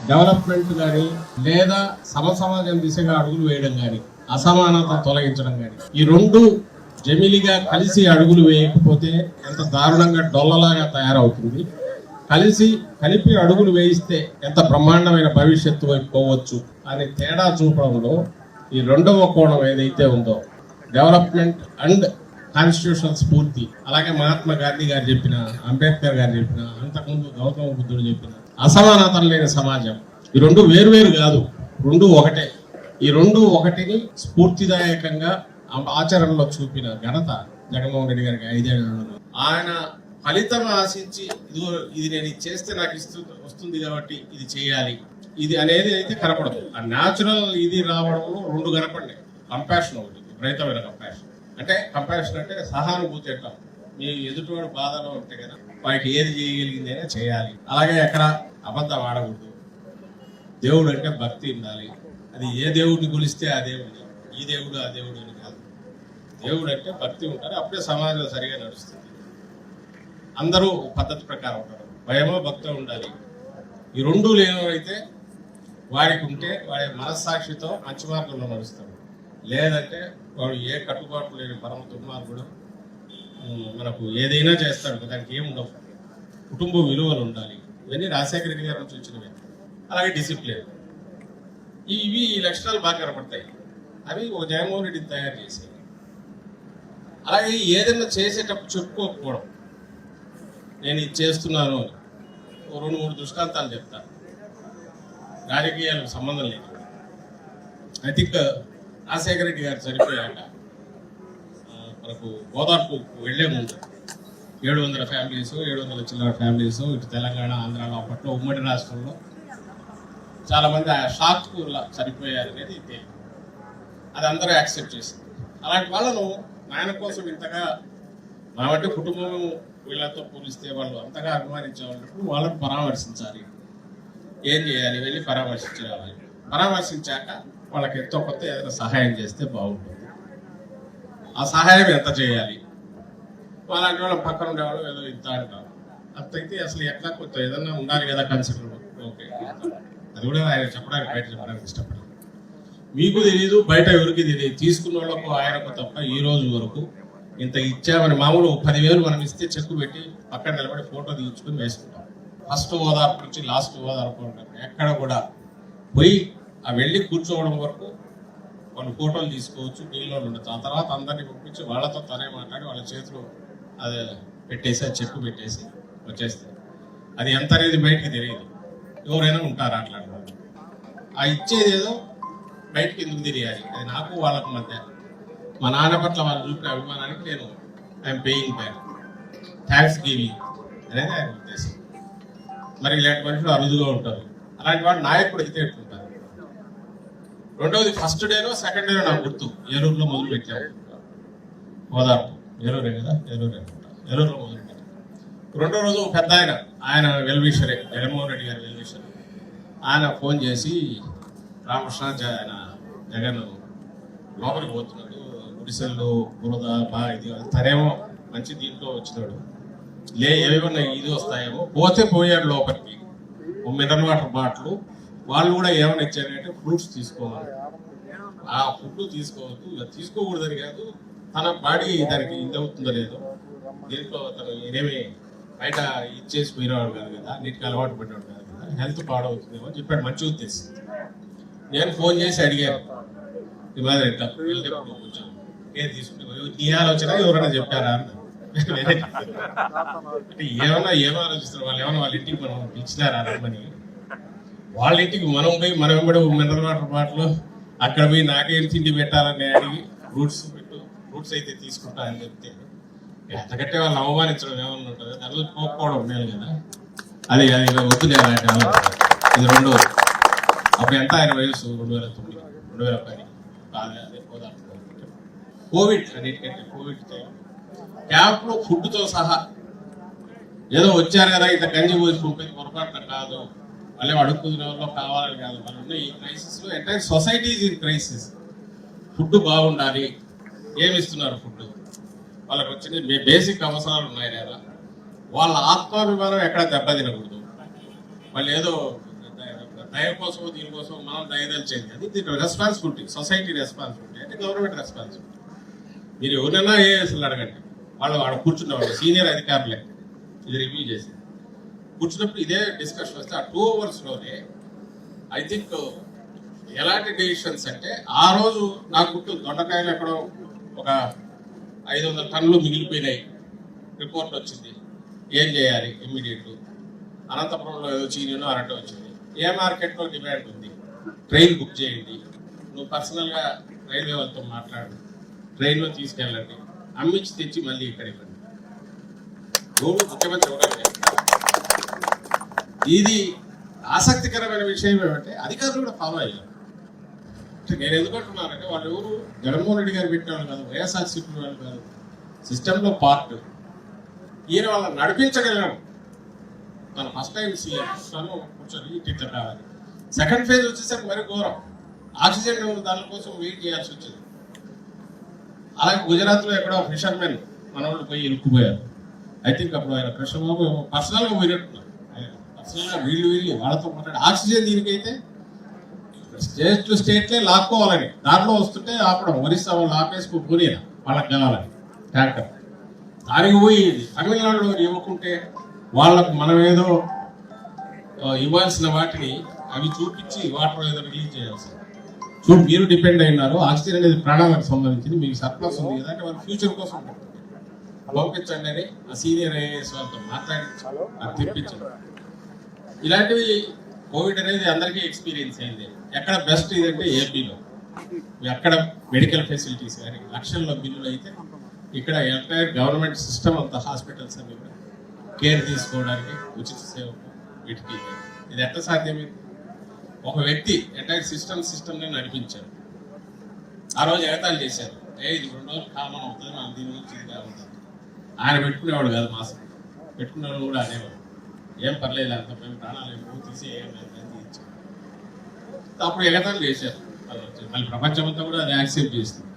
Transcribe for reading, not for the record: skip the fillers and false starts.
Development కానీ లేదా సమసమాజం దిశగా అడుగులు వేయడం కానీ అసమానత తొలగించడం కానీ ఈ రెండు జమిలిగా కలిసి అడుగులు వేయకపోతే ఎంత దారుణంగా డొల్లలాగా తయారవుతుంది. కలిపి అడుగులు వేయిస్తే ఎంత బ్రహ్మాండమైన భవిష్యత్తు వైపు పోవచ్చు అని తేడా చూపడంలో ఈ రెండవ కోణం ఏదైతే ఉందో డెవలప్మెంట్ అండ్ కాన్స్టిట్యూషన్ స్ఫూర్తి, అలాగే మహాత్మా గాంధీ గారు చెప్పిన, అంబేద్కర్ గారు చెప్పిన, అంతకుముందు గౌతమ బుద్ధుడు చెప్పిన అసమానతలు లేని సమాజం, ఈ రెండు వేరువేరు కాదు, రెండు ఒకటే. ఈ రెండు ఒకటిని స్ఫూర్తిదాయకంగా ఆచరణలో చూపిన ఘనత జగన్మోహన్ రెడ్డి గారికి 5 ఏళ్లలో. ఆయన ఫలితం ఆశించి ఇది నేను చేస్తే నాకు వస్తుంది కాబట్టి ఇది చేయాలి ఇది అనేది అయితే కనపడదు. ఆ న్యాచురల్ ఇది రావడంలో రెండు కనపడినాయి. కంపాషన్ ఒకటి, విపరీతమైన కంపాషన్. అంటే కంపాషన్ అంటే సహానుభూతి అంటాం. మీ ఎదుటివాడు బాధలో ఉంటే కదా వాడికి ఏది చేయగలిగింది అయినా చేయాలి. అలాగే ఎక్కడ అబద్ధం ఆడకూడదు. దేవుడు అంటే భక్తి ఉండాలి. అది ఏ దేవుడిని కొలిస్తే ఆ దేవుడిని, ఈ దేవుడు ఆ దేవుడు అని కాదు. దేవుడు అంటే భక్తి ఉంటారు, అప్పుడే సమాజం సరిగా నడుస్తుంది. అందరూ పద్ధతి ప్రకారం ఉంటారు. భయమో భక్తి ఉండాలి. ఈ రెండు లేనైతే వాడికి ఉంటే వాడి మనస్సాక్షితో మంచి మార్గంలో నడుస్తాడు. లేదంటే వాడు ఏ కట్టుబాట్లు లేని పరమ దుర్మార్గుడు మనకు ఏదైనా చేస్తాడు. దానికి ఏముండవు. కుటుంబ విలువలు ఉండాలి. ఇవన్నీ రాజశేఖర రెడ్డి గారి నుంచి వచ్చినవి. అలాగే డిసిప్లిన్, ఇవి ఈ లక్షణాలు బాగా కనపడతాయి. అవి ఒక జగన్మోహన్ రెడ్డిని తయారు చేసేవి. అలాగే ఏదైనా చేసేటప్పుడు చెప్పుకోకపోవడం, నేను ఇది చేస్తున్నాను అని 2-3 దృష్టాంతాలు చెప్తాను. రాజకీయాలకు సంబంధం లేదు. ఐ థింక్ రాజశేఖర రెడ్డి గారు చనిపోయాక మనకు గోదావరికి వెళ్లే ముందు 700 ఫ్యామిలీస్, 700 చిల్లర ఫ్యామిలీస్ ఇటు తెలంగాణ, ఆంధ్రాలో అప్పట్లో ఉమ్మడి రాష్ట్రంలో చాలా మంది ఆ షాక్ చనిపోయారు అనేది తెలియదు. అది అందరూ యాక్సెప్ట్ చేసింది. అలాంటి వాళ్ళను ఆయన కోసం ఇంతగా కాబట్టి కుటుంబం వీళ్ళతో పోలిస్తే వాళ్ళు అంతగా అభిమానించే వాళ్ళప్పుడు వాళ్ళని పరామర్శించాలి. ఏం చేయాలి? వెళ్ళి పరామర్శించాలి. పరామర్శించాక వాళ్ళకి ఎంతో కొత్త ఏదైనా సహాయం చేస్తే బాగుంటుంది. ఆ సహాయం ఎంత చేయాలి? వాళ్ళంటి వాళ్ళ పక్కన ఉండేవాళ్ళు ఏదో ఇంత అంటారు. అంతైతే అసలు ఎట్లా కొత్త ఏదన్నా ఉండాలి కదా కన్సిడర్. ఓకే, అది కూడా ఆయన చెప్పడానికి బయట చెప్పడానికి ఇష్టపడాలి. మీకు తెలీదు, బయట ఎవరికి తెలియదు. తీసుకున్న వాళ్ళకు ఆయనకు తప్ప ఈ రోజు వరకు ఇంత ఇచ్చామని మామూలు 10,000 మనం ఇస్తే చెక్కు పెట్టి పక్కన నిలబడి ఫోటో తీయించుకొని వేసుకుంటాం. ఫస్ట్ ఓదార్పు నుంచి లాస్ట్ ఓదార్పు ఉంటారు. ఎక్కడ కూడా పోయి ఆ వెళ్ళి కూర్చోవడం వరకు వాళ్ళు ఫోటోలు తీసుకోవచ్చు, నీళ్ళు ఉండొచ్చు. ఆ తర్వాత అందరినీ పంపించి వాళ్ళతో తనే మాట్లాడి వాళ్ళ చేతులు అది పెట్టేసి ఆ చెక్కు పెట్టేసి వచ్చేస్తారు. అది ఎంత అనేది బయటికి తెలియదు. ఎవరైనా ఉంటారు అట్లాంటి వాళ్ళు. ఆ ఇచ్చేది ఏదో బయటకు ఎందుకు తెలియాలి? అది నాకు వాళ్ళకు మధ్య. మా నాన్న పట్ల వాళ్ళు చూపిన అభిమానానికి నేను I'm paying back, thanks giving అనేది ఆయన ఉద్దేశం. మరి ఇలాంటి మనుషులు అరుదుగా ఉంటారు. అలాంటి వాడు నాయకుడు అయితే ఎట్లుంటారు. రెండవది, ఫస్ట్ డేనో సెకండ్ డేనో నాకు గుర్తు, ఏలూరులో మొదలు పెట్టాము. ఓదార్పు ఏలూరే కదా, ఏలూరులో మొదలు పెట్టాము. రెండో రోజు పెద్ద ఆయన వెల్విషరే, జగన్మోహన్ రెడ్డి గారి వెల్విషరే, ఆయన ఫోన్ చేసి రామకృష్ణ జగన్ లోపలికి పోతున్నాడు, గుడిసెల్లో బురద బాగా ఇది తనేమో మంచి దీంట్లో వచ్చినాడు, ఏమన్నా ఇది వస్తాయేమో, పోతే పోయాడు లోపలికి. మినరల్ వాటర్ బాటిల్ వాళ్ళు కూడా ఏమైనా ఇచ్చారంటే ఫ్రూట్స్ తీసుకోవాలి. ఆ ఫుడ్ తీసుకోవద్దు, తీసుకోకూడదని కాదు, తన బాడీ దానికి ఇది అవుతుందో లేదో, దీంట్లో తను ఏమీ బయట ఇచ్చేసి పోయినవాడు కాదు కదా, నీటికి అలవాటు పడినవాడు కాదు కదా, హెల్త్ పాడవుతుందేమో అని చెప్పాడు. మంచి ఉద్దేశం. నేను ఫోన్ చేసి అడిగాను, ఈ మాదిరి ఎట్లా వెళ్తే కొంచెం ఏం తీసుకుంటే నీ ఆలోచన ఎవరైనా చెప్పారా అన్న. అంటే ఏమో ఆలోచిస్తారు వాళ్ళు, ఏమన్నా వాళ్ళ ఇంటికి మనం ఇచ్చినారా రమ్మని. వాళ్ళ ఇంటికి మనం పోయి మనం వెంబడి మినరల్ వాటర్ బాటిల్ అక్కడ పోయి నాకేం తిండి పెట్టాలని అడిగి ఫ్రూట్స్ అయితే తీసుకుంటా అని చెప్తే ఎంతకంటే వాళ్ళని అవమానించడం ఏమన్నా ఉంటుంది. దానిలో పోకపోవడం మేలు కదా. అది వద్దులే అలాంటి ఆలోచన. ఇది రెండోది. అప్పుడు ఎంత ఆయన వయసు? 2009, 2010. అదే కోవిడ్, అన్నిటికంటే కోవిడ్ టైం క్యాంప్లో ఫుడ్తో సహా ఏదో వచ్చారు కదా ఇంత గంజి పోసి పంపేది పొరపాటున కాదు, మళ్ళీ అడుక్కునే వాళ్ళు కావాలని కాదు. మనం ఉన్న ఈ క్రైసిస్లో entire society is in crisis. Food బాగుండాలి. ఏమి ఇస్తున్నారు ఫుడ్? వాళ్ళకి వచ్చిన బేసిక్ అవసరాలు ఉన్నాయి లేదా? వాళ్ళ ఆత్మాభిమానం ఎక్కడ దెబ్బతినకూడదు. వాళ్ళు ఏదో దయ కోసం దీనికోసం మనం దయదలిచేది అది దీని రెస్పాన్సిబిలిటీ, సొసైటీ రెస్పాన్సిబిలిటీ అంటే గవర్నమెంట్ రెస్పాన్సిబిలిటీ. మీరు ఎవరైనా ఏఎస్లు అడగండి, వాళ్ళు కూర్చున్నవాళ్ళు సీనియర్ అధికారులే ఇది రివ్యూ చేసి కూర్చున్నప్పుడు ఇదే డిస్కషన్ వస్తే ఆ 2 అవర్స్లోనే ఐ థింక్ ఎలాంటి డెసిషన్స్ అంటే ఆ రోజు నాకు గుర్తు దొండకాయలు ఎక్కడో ఒక 500 టన్నులు మిగిలిపోయినాయి, రిపోర్ట్ వచ్చింది, ఏం చేయాలి ఇమ్మీడియట్. అనంతపురంలో ఏదో చీనీలో అరటి వచ్చింది, ఏ మార్కెట్లో డిమాండ్ ఉంది, ట్రైన్ బుక్ చేయండి, నువ్వు పర్సనల్గా రైల్వే వాళ్ళతో మాట్లాడు, ట్రైన్లో తీసుకెళ్ళండి, అమ్మించి తెచ్చి మళ్ళీ ఇక్కడ ఇవ్వండి. ముఖ్యమంత్రి ఇవ్వడం. ఇది ఆసక్తికరమైన విషయం ఏమంటే అధికారులు కూడా ఫాలో అయ్యారు. నేను ఎందుకంటున్నానంటే వాళ్ళు ఎవరు జగన్మోహన్ రెడ్డి గారు పెట్టిన వాళ్ళు కాదు, వైఎస్ఆర్సీపీ వాళ్ళు కాదు, సిస్టంలో పార్ట్. ఈయన వాళ్ళని నడిపించగలిగాను. తను ఫస్ట్ టైం సీఎం, తను కూర్చొని ఇట్లా కావాలి. సెకండ్ ఫేజ్ వచ్చేసరికి మరి ఘోరం, ఆక్సిజన్ దానికోసం వెయిట్ చేయాల్సి వచ్చింది. అలాగే గుజరాత్లో ఎక్కడో ఫిషర్మెన్ మన వాళ్ళు పోయి ఇరుక్కుపోయారు. ఐ థింక్ అప్పుడు ఆయన కృష్ణబాబు పర్సనల్గా పోయినట్టున్నారు, పర్సనల్గా వీళ్ళు వాళ్ళతో మాట్లాడి ఆక్సిజన్ దీనికైతే స్టేట్ టు స్టేట్లే లాక్కోవాలని దాంట్లో వస్తుంటే ఆపడం, ఒరిస్సా వాళ్ళు ఆపేసుకుని వాళ్ళకి కావాలని ట్యాంకర్ దానికి పోయి తమిళనాడులో ఇవ్వకుంటే వాళ్ళకు మనం ఏదో ఇవ్వాల్సిన వాటిని అవి చూపించి వాటర్ ఏదో రిలీజ్ చేయాల్సి. చూడు మీరు డిపెండ్ అయినారు, ఆక్సిజన్ అనేది ప్రాణాలకు సంబంధించింది, మీకు సర్ప్లస్ ఉంది కదా అంటే వాళ్ళ ఫ్యూచర్ కోసం పంపించండి అని ఆ సీనియర్ ఐఏఎస్ వాళ్ళతో మాట్లాడి అది తెప్పించండి. ఇలాంటివి కోవిడ్ అనేది అందరికీ ఎక్స్పీరియన్స్ అయింది. ఎక్కడ బెస్ట్ ఇదంటే ఏపీలో, ఎక్కడ మెడికల్ ఫెసిలిటీస్ కానీ లక్షల్లో బిల్లులు అయితే ఇక్కడ ఎంటైర్ గవర్నమెంట్ సిస్టమ్ అంతా హాస్పిటల్స్ అన్ని కూడా కేర్ తీసుకోవడానికి ఉచిత సేవకు వీటికి ఇది ఎట్లా సాధ్యమైంది? ఒక వ్యక్తి ఎంటైర్ సిస్టమ్ని నడిపించారు. ఆ రోజు ఎగతాళి చేశారు, ఇది 2 రోజులు కామన్ అవుతుంది, మనం దీని గురించి ఇదిగా ఉంటుంది. ఆయన పెట్టుకునేవాడు కాదు, మాసం పెట్టుకునేవాడు కూడా అనేవాడు, ఏం పర్లేదు అంత మేము ప్రాణాలు ఎక్కువ తీసి తీయించారు. అప్పుడు ఎగతాళి చేశారు, మళ్ళీ ప్రపంచం అంతా కూడా అది యాక్సెప్ట్ చేస్తుంది.